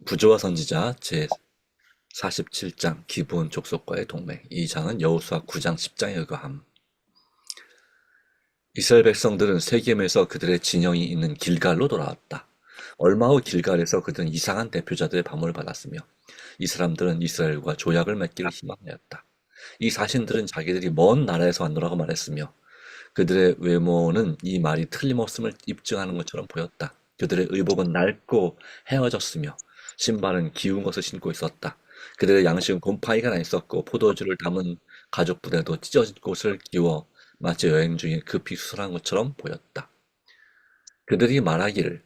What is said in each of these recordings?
부조와 선지자 제 47장 기브온 족속과의 동맹. 이 장은 여호수아 9장 10장에 의거함. 이스라엘 백성들은 세겜에서 그들의 진영이 있는 길갈로 돌아왔다. 얼마 후 길갈에서 그들은 이상한 대표자들의 밤을 받았으며 이 사람들은 이스라엘과 조약을 맺기를 희망하였다. 이 사신들은 자기들이 먼 나라에서 왔노라고 말했으며 그들의 외모는 이 말이 틀림없음을 입증하는 것처럼 보였다. 그들의 의복은 낡고 헤어졌으며 신발은 기운 것을 신고 있었다. 그들의 양식은 곰팡이가 나 있었고 포도주를 담은 가죽 부대도 찢어진 꽃을 끼워 마치 여행 중에 급히 수술한 것처럼 보였다. 그들이 말하기를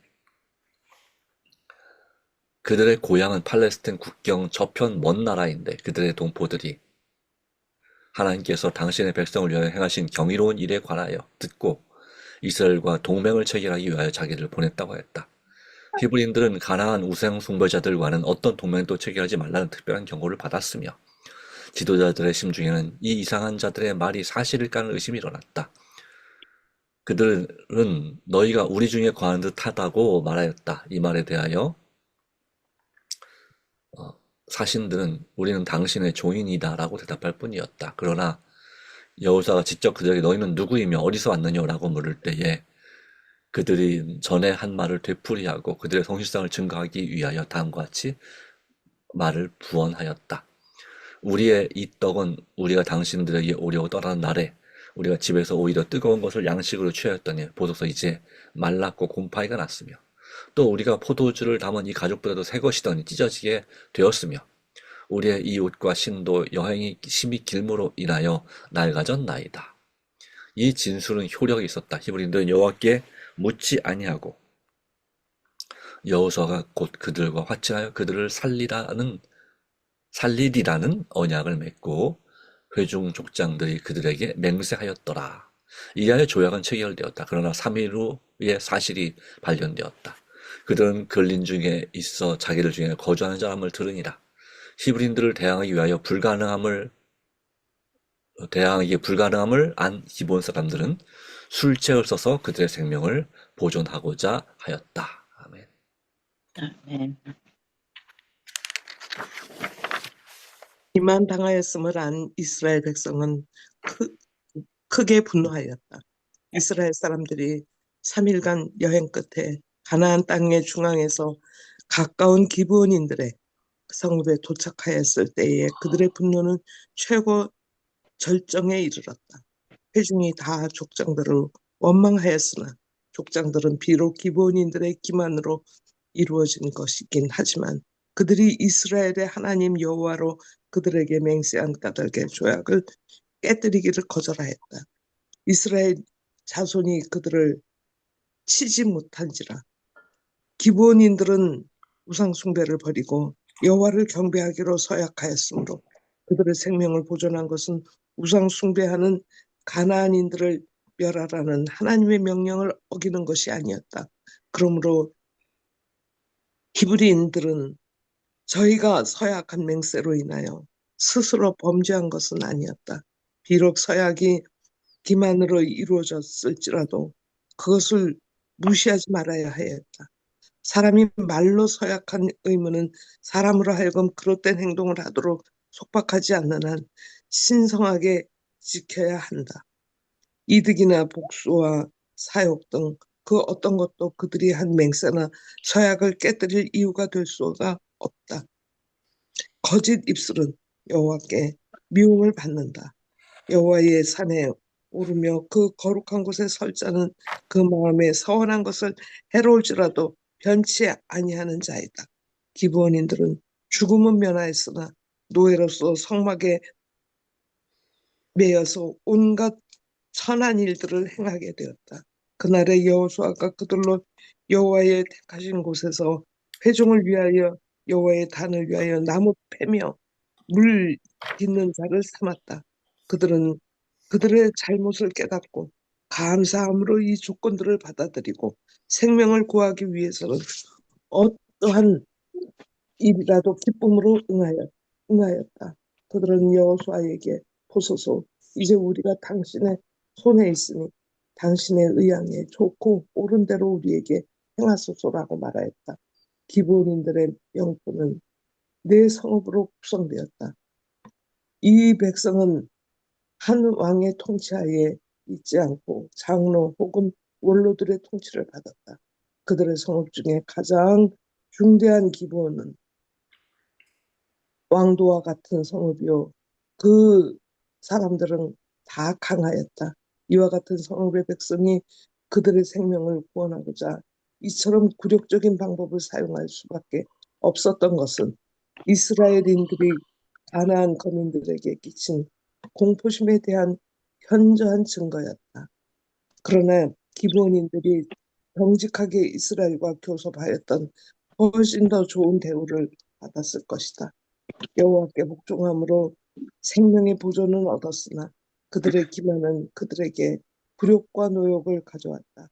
그들의 고향은 팔레스틴 국경 저편 먼 나라인데 그들의 동포들이 하나님께서 당신의 백성을 위하여 행하신 경이로운 일에 관하여 듣고 이스라엘과 동맹을 체결하기 위하여 자기를 보냈다고 했다. 히브리인들은 가나안 우상 숭배자들과는 어떤 동맹도 체결하지 말라는 특별한 경고를 받았으며 지도자들의 심중에는 이 이상한 자들의 말이 사실일까는 의심이 일어났다. 그들은 너희가 우리 중에 거한 듯하다고 말하였다. 이 말에 대하여 사신들은 우리는 당신의 종인이다라고 대답할 뿐이었다. 그러나 여호사가 직접 그들에게 너희는 누구이며 어디서 왔느냐라고 물을 때에 그들이 전에 한 말을 되풀이하고 그들의 성실성을 증거하기 위하여 다음과 같이 말을 부언하였다. 우리의 이 떡은 우리가 당신들에게 오려고 떠나는 날에 우리가 집에서 오히려 뜨거운 것을 양식으로 취하였더니 보소서 이제 말랐고 곰팡이가 났으며 또 우리가 포도주를 담은 이 가죽보다도 새 것이더니 찢어지게 되었으며 우리의 이 옷과 신도 여행이 심히 길므로 인하여 낡아졌나이다. 이 진술은 효력이 있었다. 히브리인들은 여호와께 묻지 아니하고 여호수아가 곧 그들과 화친하여 그들을 살리리라는 언약을 맺고 회중 족장들이 그들에게 맹세하였더라. 이하여 조약은 체결되었다. 그러나 3일 후에 사실이 발견되었다. 그들은 걸린 중에 있어 자기들 중에 거주하는 사람을 들으니라. 히브리인들을 대항하기 불가능함을 안 기본 사람들은 술책을 써서 그들의 생명을 보존하고자 하였다. 아멘. 아멘. 기만 당하였음을 안 이스라엘 백성은 크게 분노하였다. 이스라엘 사람들이 3일간 여행 끝에 가나안 땅의 중앙에서 가까운 기브온인들의 성읍에 도착하였을 때에 그들의 분노는 최고 절정에 이르렀다. 회중이 다 족장들을 원망하였으나 족장들은 비록 기브온인들의 기만으로 이루어진 것이긴 하지만 그들이 이스라엘의 하나님 여호와로 그들에게 맹세한 까닭의 조약을 깨뜨리기를 거절하였다. 이스라엘 자손이 그들을 치지 못한지라. 기브온인들은 우상 숭배를 버리고 여호와를 경배하기로 서약하였으므로 그들의 생명을 보존한 것은 우상 숭배하는 가나안인들을 멸하라는 하나님의 명령을 어기는 것이 아니었다. 그러므로 히브리인들은 저희가 서약한 맹세로 인하여 스스로 범죄한 것은 아니었다. 비록 서약이 기만으로 이루어졌을지라도 그것을 무시하지 말아야 하였다. 사람이 말로 서약한 의무는 사람으로 하여금 그릇된 행동을 하도록 속박하지 않는 한 신성하게 지켜야 한다. 이득이나 복수와 사욕 등 그 어떤 것도 그들이 한 맹세나 서약을 깨뜨릴 이유가 될 수가 없다. 거짓 입술은 여호와께 미움을 받는다. 여호와의 산에 오르며 그 거룩한 곳에 설 자는 그 마음에 서원한 것을 해로울지라도 변치 아니하는 자이다. 기브온인들은 죽음은 면하였으나 노예로서 성막에 매여서 온갖 선한 일들을 행하게 되었다. 그날에 여호수아가 그들로 여호와의 택하신 곳에서 회중을 위하여 여호와의 단을 위하여 나무 패며 물 빚는 자를 삼았다. 그들은 그들의 잘못을 깨닫고 감사함으로 이 조건들을 받아들이고 생명을 구하기 위해서는 어떠한 일이라도 기쁨으로 응하였다. 그들은 여호수아에게 보소서 이제 우리가 당신의 손에 있으니 당신의 의향에 좋고 옳은 대로 우리에게 행하소서라고 말하였다. 기브온인들의 영토는 내 성읍으로 구성되었다. 이 백성은 한 왕의 통치하에 있지 않고 장로 혹은 원로들의 통치를 받았다. 그들의 성읍 중에 가장 중대한 기브온은 왕도와 같은 성읍이요. 그 사람들은 다 강하였다. 이와 같은 성읍의 백성이 그들의 생명을 구원하고자 이처럼 굴욕적인 방법을 사용할 수밖에 없었던 것은 이스라엘인들이 가나안 거민들에게 끼친 공포심에 대한 현저한 증거였다. 그러나 기브온인들이 정직하게 이스라엘과 교섭하였던 훨씬 더 좋은 대우를 받았을 것이다. 여호와께 복종함으로 생명의 보존은 얻었으나 그들의 기만은 그들에게 굴욕과 노역을 가져왔다.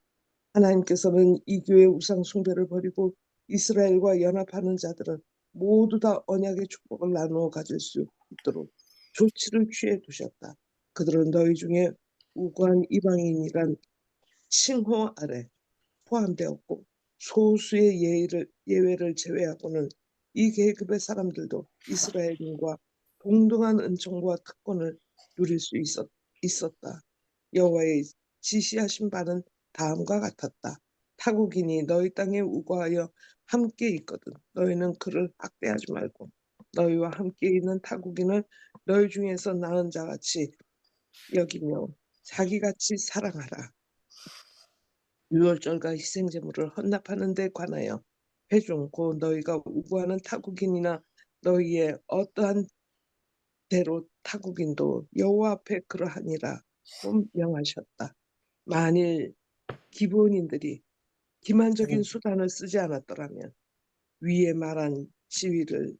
하나님께서는 이교의 우상 숭배를 버리고 이스라엘과 연합하는 자들은 모두 다 언약의 축복을 나누어 가질 수 있도록 조치를 취해 두셨다. 그들은 너희 중에 우고한 이방인이란 칭호 아래 포함되었고 소수의 예외를 제외하고는 이 계급의 사람들도 이스라엘인과 동등한 은총과 특권을 누릴 수 있었다. 여호와의 지시하신 바는 다음과 같았다. 타국인이 너희 땅에 우거하여 함께 있거든 너희는 그를 학대하지 말고 너희와 함께 있는 타국인을 너희 중에서 나은 자같이 여기며 자기같이 사랑하라. 유월절과 희생제물을 헌납하는 데 관하여 회중 곧 너희가 우구하는 타국인이나 너희의 어떠한 대로 타국인도 여호와 앞에 그러하니라 고 명하셨다. 만일 기브온인들이 기만적인 수단을 쓰지 않았더라면 위에 말한 지위를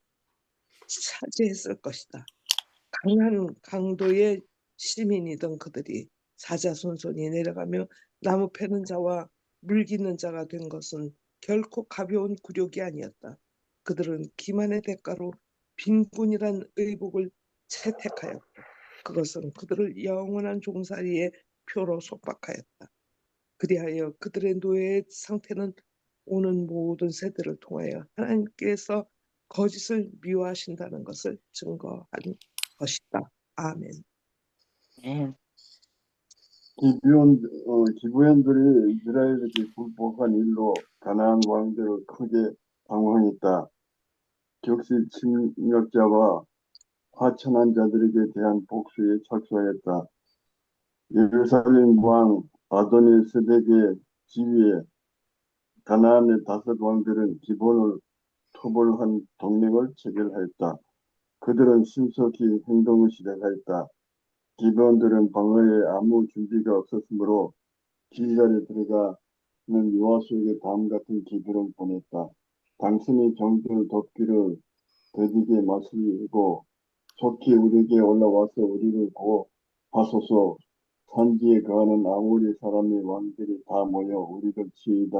차지했을 것이다. 강한 강도의 시민이던 그들이 사자손손이 내려가며 나무 패는 자와 물기는 자가 된 것은 결코 가벼운 굴욕이 아니었다. 그들은 기만의 대가로 빈곤이란 의복을 채택하였고 그것은 그들을 영원한 종살이의 표로 속박하였다. 그리하여 그들의 노예의 상태는 오는 모든 세대를 통하여 하나님께서 거짓을 미워하신다는 것을 증거한 것이다. 아멘. 아멘. 기브온들이 이스라엘에게 굴복한 일로 가나안 왕들을 크게 당황했다. 격식 침략자와 하천한 자들에게 대한 복수에 착수하였다. 예루살렘 왕 아도니세덱의 지위에 가나안의 5 왕들은 기본을 토벌한 동맹을 체결하였다. 그들은 신속히 행동을 시작하였다. 기브온들은 방어에 아무 준비가 없었으므로 길갈에 들어가는 요아수에게 다음 같은 기도를 보냈다. 당신이 정들 덮기를 더디게 마시고 속히 우리에게 올라와서 우리를 보호하소서. 산지에 거하는 아모리 사람의 왕들이 다 모여 우리를 치이다.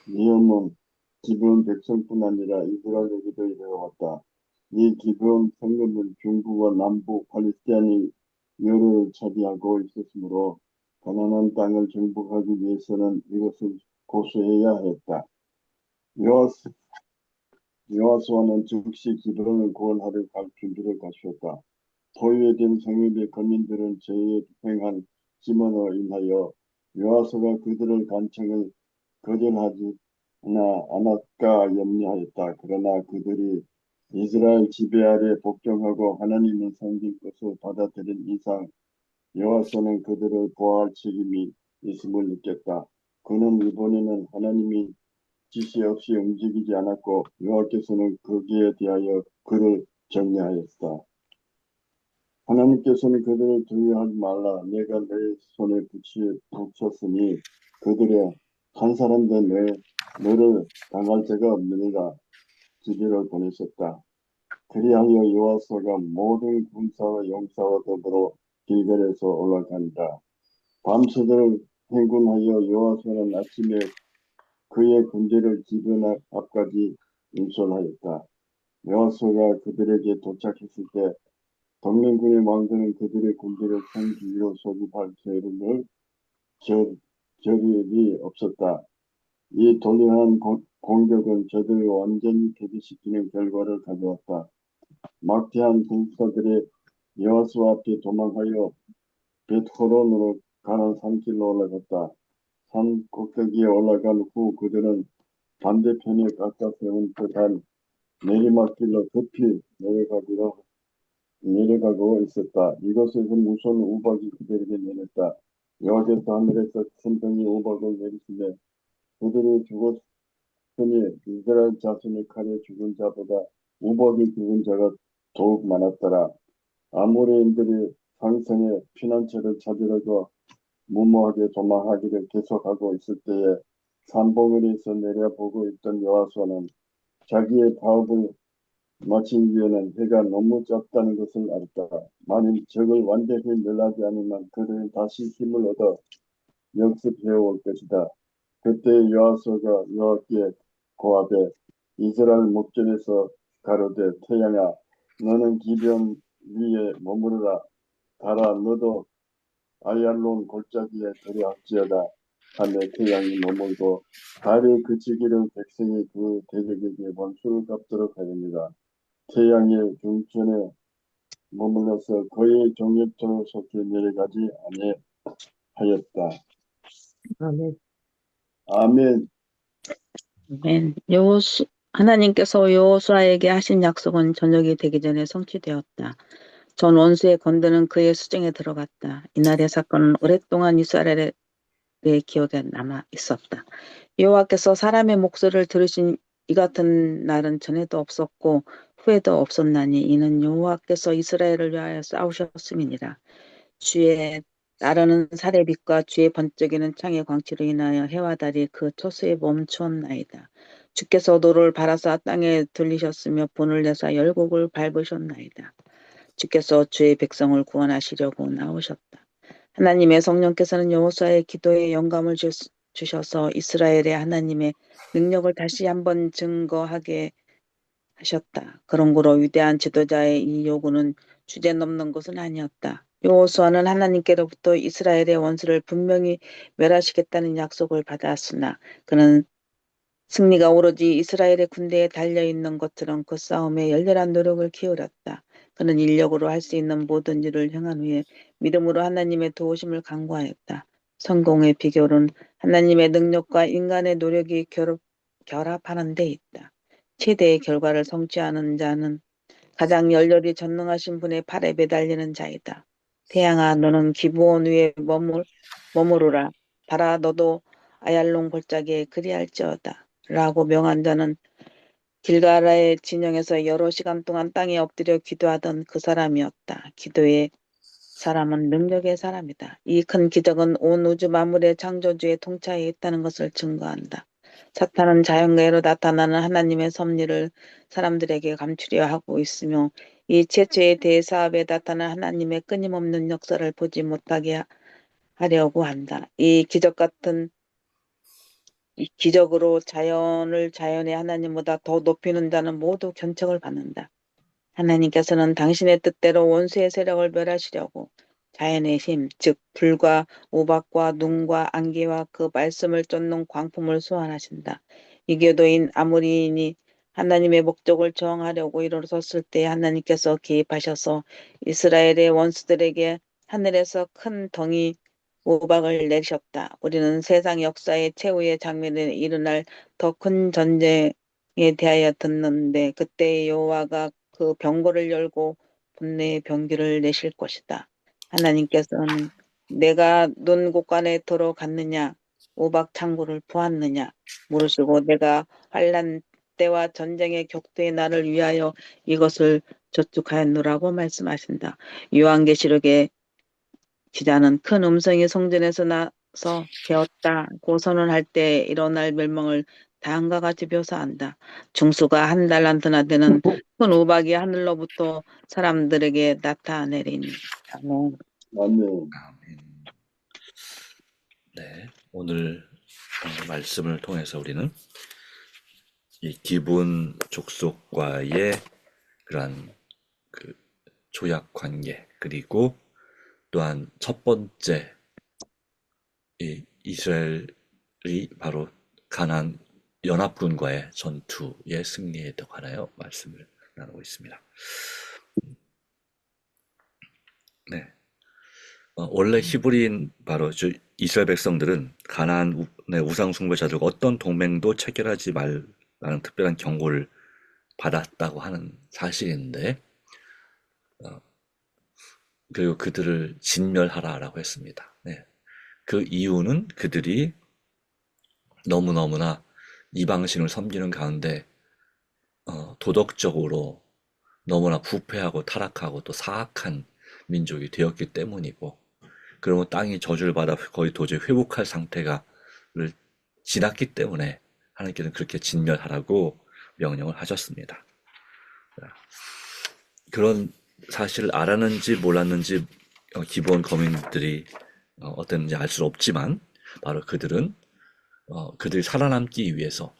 위험은 기브온 백성뿐 아니라 이스라엘에게도 이르러왔다. 이 기브온 성읍은 중부와 남부 팔레스타인이 여로를 차지하고 있었으므로 가나안 땅을 정복하기 위해서는 이것을 고수해야 했다. 요아스와는 즉시 기브온을 구원하려 갈 준비를 갖추었다. 포위된 성읍의 거민들은 죄에 행한 시몬으로 인하여 요아스가 그들의 간청을 거절하지 않았까 염려하였다. 그러나 그들이 이스라엘 지배 아래 복종하고 하나님의 섬길 것을 받아들인 이상 여호와께서는 그들을 보호할 책임이 있음을 느꼈다. 그는 이번에는 하나님이 지시 없이 움직이지 않았고 여호와께서는 거기에 대하여 그를 정리하였다. 하나님께서는 그들을 두려워하지 말라. 내가 너의 손에 붙였으니 그들의 한 사람도 너를 당할 자가 없느니라. 지시를 보내셨다. 그리하여 여호와가 모든 군사와 용사와 더불어 길갈에서 올라간다. 밤새도록 행군하여 여호와는 아침에 그의 군대를 기브온 앞까지 인솔하였다. 여호와가 그들에게 도착했을 때 동맹군의 왕들은 그들의 군대를 성 주위로 소집할 겨를이 없었다. 이 도련한 공격은 저들을 완전히 폐기시키는 결과를 가져왔다. 막대한 군사들이 여호수아 앞에 도망하여 벳호론으로 가는 산길로 올라갔다. 산 꼭대기에 올라간 후 그들은 반대편에 각자 세운 듯한 내리막길로 급히 내려가고 있었다. 이곳에서 무서운 우박이 그들에게 내렸다. 여호와께서 하늘에서 큰 등이 우박을 내리시되 그들이 죽었으니 이스라엘 자손의 칼에 죽은 자보다 우박이 죽은 자가 더욱 많았더라. 아모레인들이 상성에 피난처를 찾으려고 무모하게 도망하기를 계속하고 있을 때에 산봉우리에서 내려보고 있던 여호수아는 자기의 파업을 마친 뒤에는 해가 너무 짧다는 것을 알았다. 만일 적을 완전히 멸하지 않으면 그들은 다시 힘을 얻어 역습해 올 것이다. 그때 여호수아가 여호와께 고하되 이스라엘 목전에서 가로되 태양아 너는 기병 위에 머무르라. 달아 너도 아얄론 골짜기에 들어갈지어다 하며 태양이 머물고 달이 그치기를 백성이 그 대적에게 원수를 갚도록 하렵니다. 태양의 중천에 머물러서 그의 정욕토로 속해 내려가지 아니하였다. 아멘. 아멘. 아멘. 하나님께서 여호수아에게 하신 약속은 저녁이 되기 전에 성취되었다. 전 원수의 건드는 그의 수정에 들어갔다. 이날의 사건은 오랫동안 이스라엘의 기억에 남아 있었다. 여호와께서 사람의 목소리를 들으신 이 같은 날은 전에도 없었고 후에도 없었나니 이는 여호와께서 이스라엘을 위하여 싸우셨음이니라. 주의 나르는 살의 빛과 주의 번쩍이는 창의 광채로 인하여 해와 달이 그 초수에 멈추었나이다. 주께서 노를 바라사 땅에 들리셨으며 본을 내사 열국을 밟으셨나이다. 주께서 주의 백성을 구원하시려고 나오셨다. 하나님의 성령께서는 여호수아의 기도에 영감을 주셔서 이스라엘의 하나님의 능력을 다시 한번 증거하게 하셨다. 그런 거로 위대한 지도자의 이 요구는 주제넘는 것은 아니었다. 여호수아는 하나님께로부터 이스라엘의 원수를 분명히 멸하시겠다는 약속을 받았으나 그는 승리가 오로지 이스라엘의 군대에 달려있는 것처럼 그 싸움에 열렬한 노력을 기울였다. 그는 인력으로 할 수 있는 모든 일을 행한 후에 믿음으로 하나님의 도우심을 간구하였다. 성공의 비결은 하나님의 능력과 인간의 노력이 결합하는 데 있다. 최대의 결과를 성취하는 자는 가장 열렬히 전능하신 분의 팔에 매달리는 자이다. 태양아 너는 기브온 위에 머무르라. 달아 너도 아얄론 골짜기에 그리할지어다. 라고 명한 자는 길가라의 진영에서 여러 시간 동안 땅에 엎드려 기도하던 그 사람이었다. 기도의 사람은 능력의 사람이다. 이 큰 기적은 온 우주 만물의 창조주의 통치하에 있다는 것을 증거한다. 사탄은 자연계로 나타나는 하나님의 섭리를 사람들에게 감추려 하고 있으며 이 최초의 대사업에 나타난 하나님의 끊임없는 역사를 보지 못하게 하려고 한다. 이 기적으로 자연을 자연의 하나님보다 더 높이는 자는 모두 견책을 받는다. 하나님께서는 당신의 뜻대로 원수의 세력을 멸하시려고 자연의 힘, 즉 불과 우박과 눈과 안개와 그 말씀을 쫓는 광풍을 소환하신다. 이교도인 아모리인이 하나님의 목적을 저항하려고 일어섰을 때 하나님께서 개입하셔서 이스라엘의 원수들에게 하늘에서 큰 덩이 우박을 내리셨다. 우리는 세상 역사의 최후의 장면에 일어날 더 큰 전쟁에 대하여 듣는데 그때 여호와가 그 병고를 열고 분내의 병기를 내실 것이다. 하나님께서는 내가 눈 곳간에 들어갔느냐 우박 창고를 보았느냐 물으시고 내가 환난 때와 전쟁의 격투의 날을 위하여 이것을 저축하였노라고 말씀하신다. 요한계시록의 기자는 큰 음성이 성전에서 나서 되었다고 선언할 때 일어날 멸망을 다음과 같이 묘사한다. 중수가 한 달란트나 되는 큰 우박이 하늘로부터 사람들에게 나타내리니. 아멘. 아멘. 아멘. 네, 오늘 말씀을 통해서 우리는 이 기분 족속과의 그러한 그 조약 관계 그리고 또한 첫 번째 이 이스라엘이 바로 가나안 연합군과의 전투에 승리에 관하여 말씀을 나누고 있습니다. 네. 원래 히브리인 바로 이스라엘 백성들은 가나안의 우상 숭배자들과 어떤 동맹도 체결하지 말라는 특별한 경고를 받았다고 하는 사실인데, 그리고 그들을 진멸하라라고 했습니다. 네. 그 이유는 그들이 너무너무나 이방신을 섬기는 가운데 도덕적으로 너무나 부패하고 타락하고 또 사악한 민족이 되었기 때문이고, 그러면 땅이 저주를 받아 거의 도저히 회복할 상태가 지났기 때문에 하나님께서는 그렇게 진멸하라고 명령을 하셨습니다. 그런 사실을 알았는지 몰랐는지 기본 거민들이 어땠는지 알 수 없지만, 바로 그들은 그들이 살아남기 위해서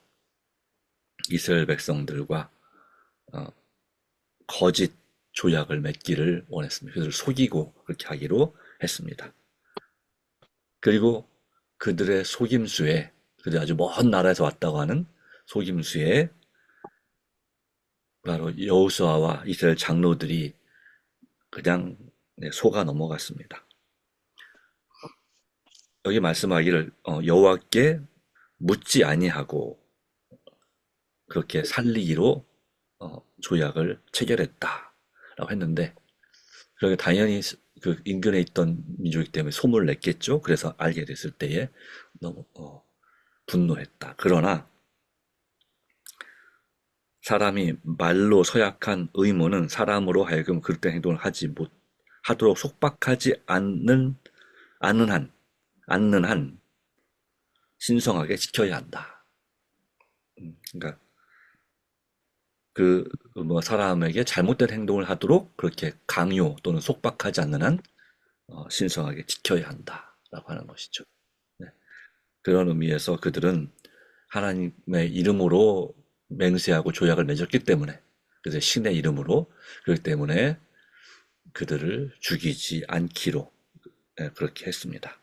이스라엘 백성들과 거짓 조약을 맺기를 원했습니다. 그들을 속이고 그렇게 하기로 했습니다. 그리고 그들의 속임수에, 그들이 아주 먼 나라에서 왔다고 하는 속임수에 바로 여호수아와 이스라엘 장로들이 그냥 속아 넘어갔습니다. 여기 말씀하기를 여호와께 묻지 아니하고 그렇게 살리기로 조약을 체결했다라고 했는데, 그러게 당연히 그 인근에 있던 민족이기 때문에 소문을 냈겠죠. 그래서 알게 됐을 때에 너무 분노했다. 그러나 사람이 말로 서약한 의무는 사람으로 하여금 그릇된 행동을 하도록 속박하지 않는 한 신성하게 지켜야 한다. 그러니까 사람에게 잘못된 행동을 하도록 그렇게 강요 또는 속박하지 않는 한 신성하게 지켜야 한다라고 하는 것이죠. 네. 그런 의미에서 그들은 하나님의 이름으로 맹세하고 조약을 맺었기 때문에, 그래서 신의 이름으로, 그렇기 때문에 그들을 죽이지 않기로 그렇게 했습니다.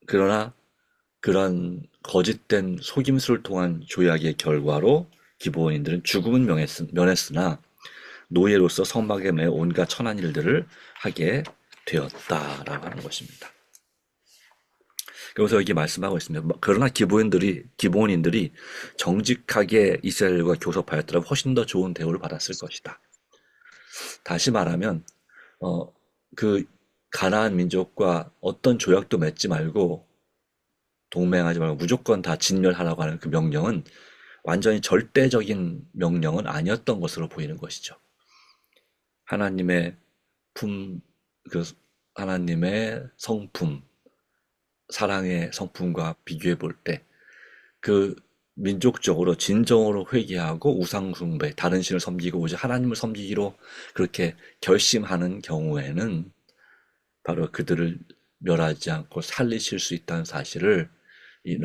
그러나 그런 거짓된 속임수를 통한 조약의 결과로 기브온인들은 죽음은 면했으나 노예로서 성막에 매 온갖 천한 일들을 하게 되었다라고 하는 것입니다. 그래서 여기 말씀하고 있습니다. 그러나 기브온인들이 정직하게 이스라엘과 교섭하였더라면 훨씬 더 좋은 대우를 받았을 것이다. 다시 말하면 그 가나안 민족과 어떤 조약도 맺지 말고 동맹하지 말고 무조건 다 진멸하라고 하는 그 명령은 완전히 절대적인 명령은 아니었던 것으로 보이는 것이죠. 하나님의 하나님의 성품, 사랑의 성품과 비교해 볼 때 그 민족적으로 진정으로 회개하고 우상숭배, 다른 신을 섬기고 오직 하나님을 섬기기로 그렇게 결심하는 경우에는 바로 그들을 멸하지 않고 살리실 수 있다는 사실을 이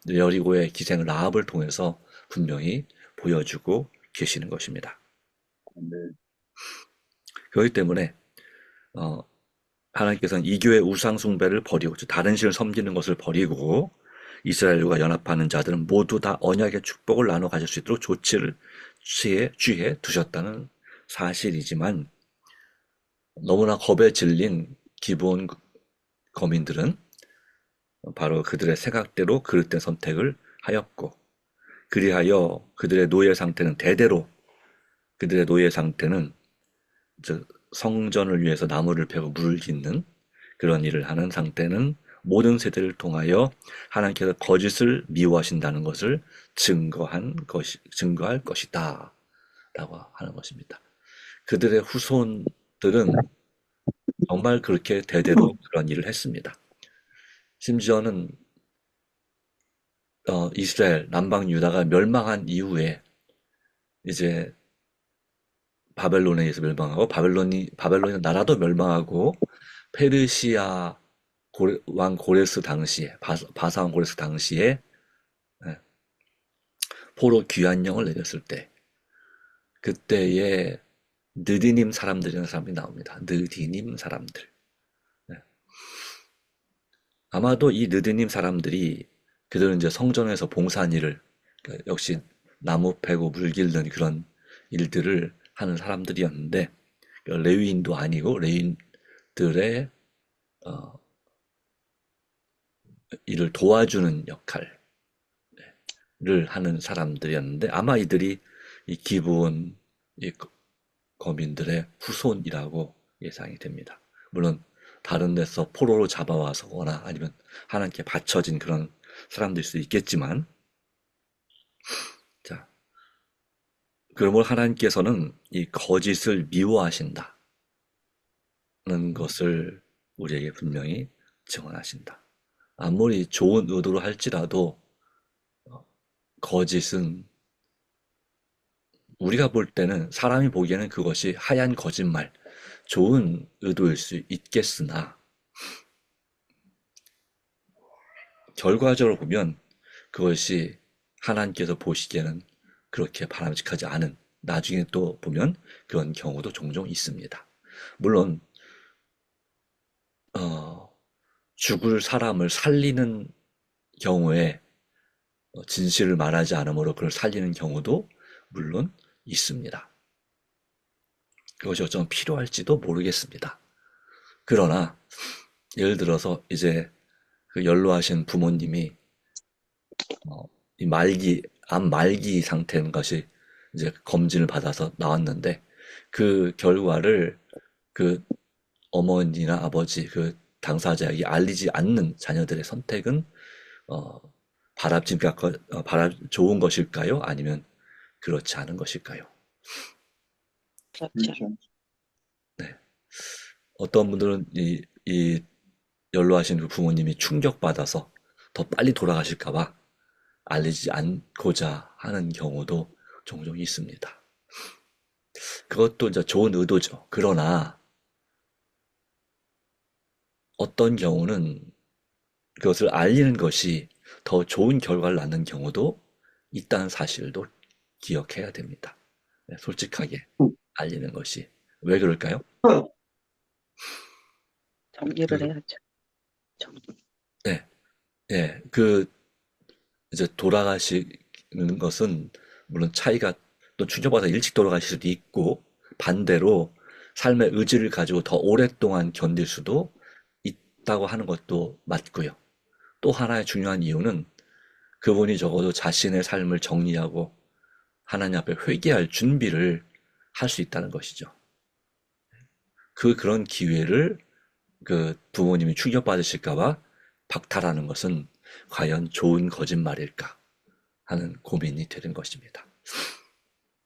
여리고의 기생 라합을 통해서 분명히 보여주고 계시는 것입니다. 네. 그렇기 때문에 하나님께서는 이교의 우상 숭배를 버리고 다른 신을 섬기는 것을 버리고 이스라엘과 연합하는 자들은 모두 다 언약의 축복을 나눠 가질 수 있도록 조치를 취해 두셨다는 사실이지만, 너무나 겁에 질린 기본 거민들은 바로 그들의 생각대로 그릇된 선택을 하였고, 그리하여 그들의 노예 상태는 성전을 위해서 나무를 패고 물을 깃는 그런 일을 하는 상태는 모든 세대를 통하여 하나님께서 거짓을 미워하신다는 것을 증거할 것이다 라고 하는 것입니다. 그들의 후손들은 정말 그렇게 대대로 그런 일을 했습니다. 심지어는 이스라엘 남방 유다가 멸망한 이후에 이제 바벨론에 의해서 멸망하고 바벨론의 나라도 멸망하고 페르시아 왕 고레스 당시에 바사 왕 고레스 당시에 포로 귀환령을 내렸을 때 그때의 느디님 사람들이라는 사람이 나옵니다. 느디님 사람들. 아마도 이 느디님 사람들이 그들은 이제 성전에서 봉사한 일을, 그러니까 역시 나무 패고 물 길는 그런 일들을 하는 사람들이었는데, 레위인도 아니고 레위인들의 어, 일을 도와주는 역할을 하는 사람들이었는데, 아마 이들이 이 기브온 이 거민들의 후손이라고 예상이 됩니다. 물론 다른 데서 포로로 잡아와서거나 아니면 하나님께 바쳐진 그런 사람들일 수 있겠지만, 자, 그러므로 하나님께서는 이 거짓을 미워하신다는 것을 우리에게 분명히 증언하신다. 아무리 좋은 의도로 할지라도 거짓은 우리가 볼 때는, 사람이 보기에는 그것이 하얀 거짓말, 좋은 의도일 수 있겠으나 결과적으로 보면 그것이 하나님께서 보시기에는 그렇게 바람직하지 않은, 나중에 또 보면 그런 경우도 종종 있습니다. 물론 죽을 사람을 살리는 경우에 진실을 말하지 않으므로 그걸 살리는 경우도 물론 있습니다. 그것이 어쩌면 필요할지도 모르겠습니다. 그러나 예를 들어서 이제 그 연로하신 부모님이 이 암 말기 상태인 것이 이제 검진을 받아서 나왔는데, 그 결과를 그 어머니나 아버지, 그 당사자에게 알리지 않는 자녀들의 선택은 어, 좋은 것일까요? 아니면 그렇지 않은 것일까요? 그렇죠. 그렇죠. 네. 어떤 분들은 이 연로하신 그 부모님이 충격받아서 더 빨리 돌아가실까 봐 알리지 않고자 하는 경우도 종종 있습니다. 그것도 이제 좋은 의도죠. 그러나 어떤 경우는 그것을 알리는 것이 더 좋은 결과를 낳는 경우도 있다는 사실도 기억해야 됩니다. 네, 솔직하게 알리는 것이. 왜 그럴까요? 정리를 그, 해야죠. 정리. 네, 예, 이제 돌아가시는 것은 물론 차이가, 또 충격받아 일찍 돌아가실 수도 있고, 반대로 삶의 의지를 가지고 더 오랫동안 견딜 수도 있다고 하는 것도 맞고요. 또 하나의 중요한 이유는 그분이 적어도 자신의 삶을 정리하고 하나님 앞에 회개할 준비를 할 수 있다는 것이죠. 그런 기회를 그 부모님이 충격받으실까봐 박탈하는 것은 과연 좋은 거짓말일까 하는 고민이 되는 것입니다.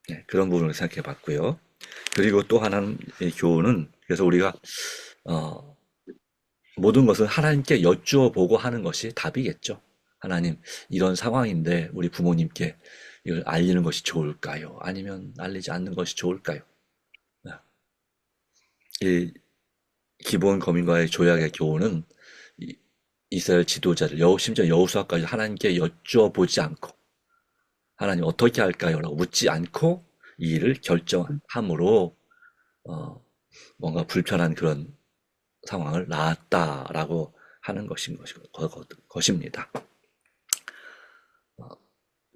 네, 그런 부분을 생각해 봤고요. 그리고 또 하나의 교훈은, 그래서 우리가 모든 것은 하나님께 여쭈어 보고 하는 것이 답이겠죠. 하나님, 이런 상황인데 우리 부모님께 이걸 알리는 것이 좋을까요? 아니면 알리지 않는 것이 좋을까요? 네. 이 기본 거민과의 조약의 교훈은 이스라엘 지도자들, 심지어 여호수아까지 하나님께 여쭈어 보지 않고, 하나님 어떻게 할까요? 라고 묻지 않고 이 일을 결정함으로 뭔가 불편한 그런 상황을 낳았다라고 하는 것입니다.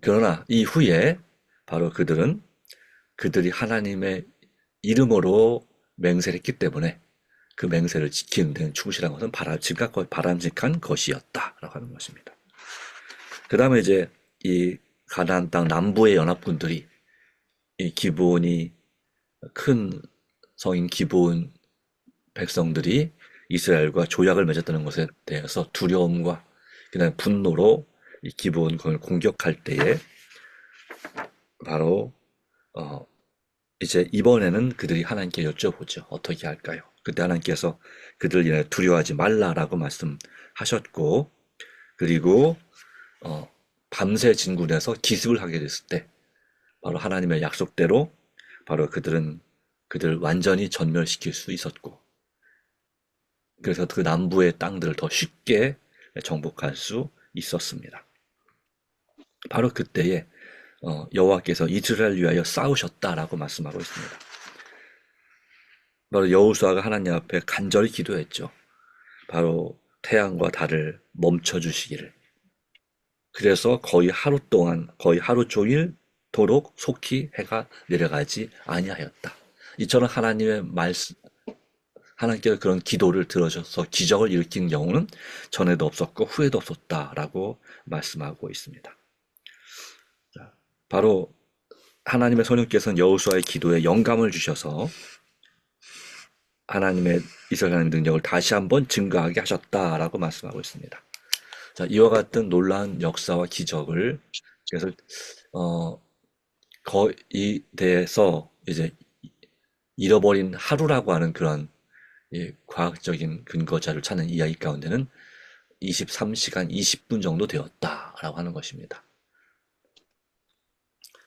그러나 이후에 바로 그들이 하나님의 이름으로 맹세를 했기 때문에 그 맹세를 지키는 데는 충실한 것은 바람직한 것이었다라고 하는 것입니다. 그 다음에 이제 이 가나안 땅 남부의 연합군들이, 이 기브온이 큰 성인 기브온 백성들이 이스라엘과 조약을 맺었다는 것에 대해서 두려움과 그다음에 분노로 이 기브온을 공격할 때에 바로 이제 이번에는 그들이 하나님께 여쭤보죠. 어떻게 할까요? 그때 하나님께서 그들 인해 두려워하지 말라라고 말씀하셨고, 그리고 밤새 진군해서 기습을 하게 됐을 때 바로 하나님의 약속대로 바로 그들을 완전히 전멸시킬 수 있었고, 그래서 그 남부의 땅들을 더 쉽게 정복할 수 있었습니다. 바로 그때에 여호와께서 이스라엘을 위하여 싸우셨다라고 말씀하고 있습니다. 바로 여호수아가 하나님 앞에 간절히 기도했죠. 바로 태양과 달을 멈춰 주시기를. 그래서 거의 하루 동안, 거의 하루 종일 도록 속히 해가 내려가지 아니하였다. 이처럼 하나님께서 그런 기도를 들으셔서 기적을 일으킨 경우는 전에도 없었고 후에도 없었다라고 말씀하고 있습니다. 자, 바로 하나님의 성령께서는 여호수아의 기도에 영감을 주셔서 하나님의 이스라엘 하나님의 능력을 다시 한번 증거하게 하셨다라고 말씀하고 있습니다. 자, 이와 같은 놀라운 역사와 기적을 그래서 거의 대해서 이제 잃어버린 하루라고 하는 그런 과학적인 근거 자료를 찾는 이야기 가운데는 23시간 20분 정도 되었다라고 하는 것입니다.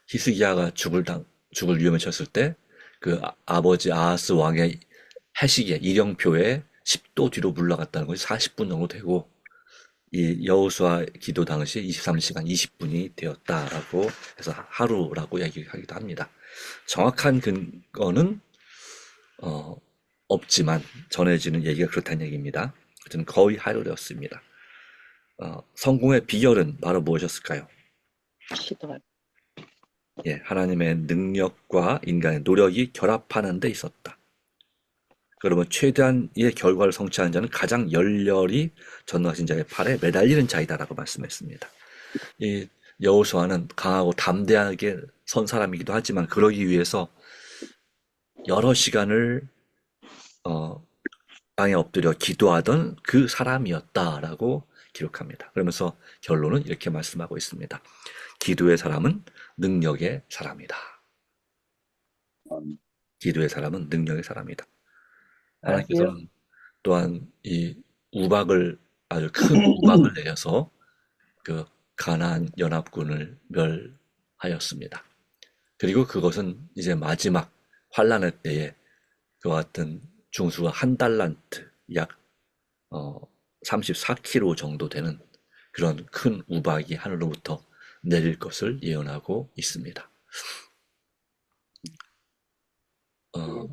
히스기야가 죽을 위험에 처했을 때 그 아버지 아하스 왕의 해시계 일령표에 10도 뒤로 물러갔다는 것이 40분 정도 되고 이 여호수아 기도 당시 23시간 20분이 되었다라고 해서 하루라고 얘기하기도 합니다. 정확한 근거는 없지만 전해지는 얘기가 그렇다는 얘기입니다. 어쨌든 거의 하루였습니다. 성공의 비결은 바로 무엇이었을까요? 기도할 예, 하나님의 능력과 인간의 노력이 결합하는 데 있었다. 그러면 최대한의 결과를 성취하는 자는 가장 열렬히 전능하신 자의 팔에 매달리는 자이다라고 말씀했습니다. 이 여호수아는 강하고 담대하게 선 사람이기도 하지만 그러기 위해서 여러 시간을 땅에 엎드려 기도하던 그 사람이었다라고 기록합니다. 그러면서 결론은 이렇게 말씀하고 있습니다. 기도의 사람은 능력의 사람이다. 기도의 사람은 능력의 사람이다. 하나님께서는 또한 이 우박을 아주 큰 우박을 내려서 그 가나안 연합군을 멸하였습니다. 그리고 그것은 이제 마지막 환란의 때에 그와 같은 중수가 한 달란트 약 34kg 정도 되는 그런 큰 우박이 하늘로부터 내릴 것을 예언하고 있습니다.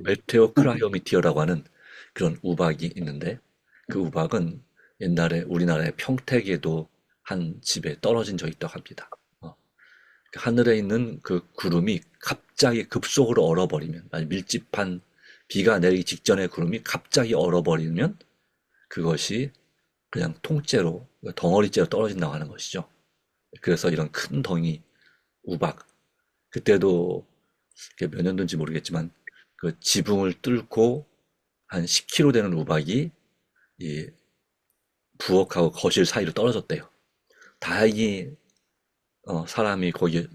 메테오 크라이오미티어라고 하는 그런 우박이 있는데 그 우박은 옛날에 우리나라의 평택에도 한 집에 떨어진 적이 있다고 합니다. 하늘에 있는 그 구름이 갑자기 급속으로 얼어버리면, 아니 밀집한 비가 내리기 직전에 구름이 갑자기 얼어버리면 그것이 그냥 통째로 덩어리째로 떨어진다고 하는 것이죠. 그래서 이런 큰 덩이 우박, 그때도 몇 년도인지 모르겠지만 그 지붕을 뚫고 한 10km 되는 우박이 이 부엌하고 거실 사이로 떨어졌대요. 다행히 사람이 거기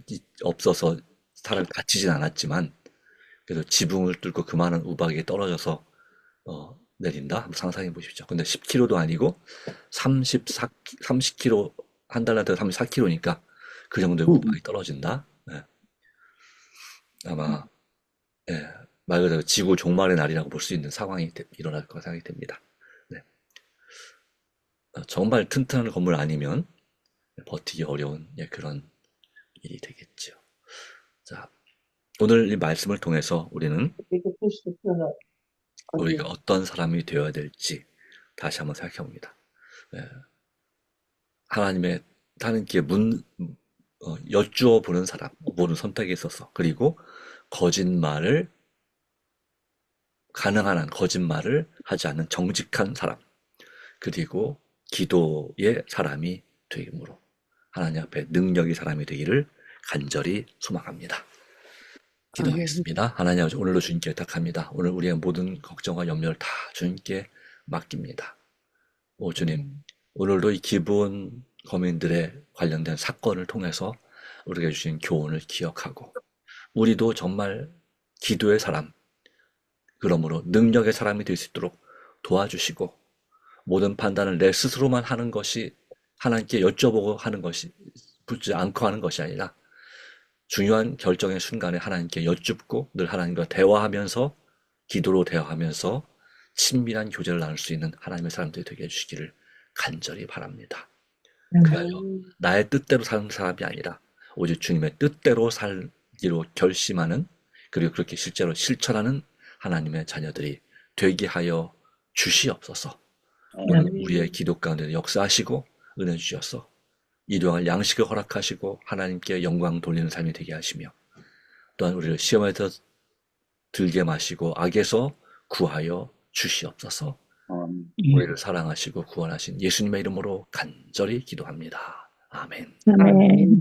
없어서 사람이 다치진 않았지만 그래서 지붕을 뚫고 그 많은 우박이 떨어져서 내린다? 한번 상상해 보십시오. 근데 10km도 아니고 30km, 한 달한테 34km니까 그 정도의 우박이 떨어진다? 네. 아마 예, 말 그대로 지구 종말의 날이라고 볼 수 있는 상황이 일어날 거라 생각이 됩니다. 네. 정말 튼튼한 건물 아니면 버티기 어려운 그런 일이 되겠죠. 자, 오늘 이 말씀을 통해서 우리는 우리가 어떤 사람이 되어야 될지 다시 한번 생각해 봅니다. 하나님께 여쭈어 보는 사람, 모든 선택에 있어서, 그리고 가능한 한 거짓말을 하지 않는 정직한 사람, 그리고 기도의 사람이 되므로 하나님 앞에 능력의 사람이 되기를 간절히 소망합니다. 기도하겠습니다. 하나님 아버지, 오늘도 주님께 부탁합니다. 오늘 우리의 모든 걱정과 염려를 다 주님께 맡깁니다. 오 주님, 오늘도 이 기부원 거민들의 관련된 사건을 통해서 우리에게 주신 교훈을 기억하고 우리도 정말 기도의 사람, 그러므로 능력의 사람이 될 수 있도록 도와주시고 모든 판단을 내 스스로만 하는 것이 하나님께 여쭤보고 하는 것이 붙지 않고 하는 것이 아니라 중요한 결정의 순간에 하나님께 여쭙고 늘 하나님과 대화하면서 기도로 대화하면서 친밀한 교제를 나눌 수 있는 하나님의 사람들이 되게 해주시기를 간절히 바랍니다. 그하여 나의 뜻대로 사는 사람이 아니라 오직 주님의 뜻대로 살기로 결심하는, 그리고 그렇게 실제로 실천하는 하나님의 자녀들이 되게 하여 주시옵소서. 오늘 우리의 기도 가운데 역사하시고 은혜 주셔서 일용할 양식을 허락하시고 하나님께 영광 돌리는 삶이 되게 하시며 또한 우리를 시험에서 들게 마시고 악에서 구하여 주시옵소서. 아멘. 우리를 사랑하시고 구원하신 예수님의 이름으로 간절히 기도합니다. 아멘. 아멘.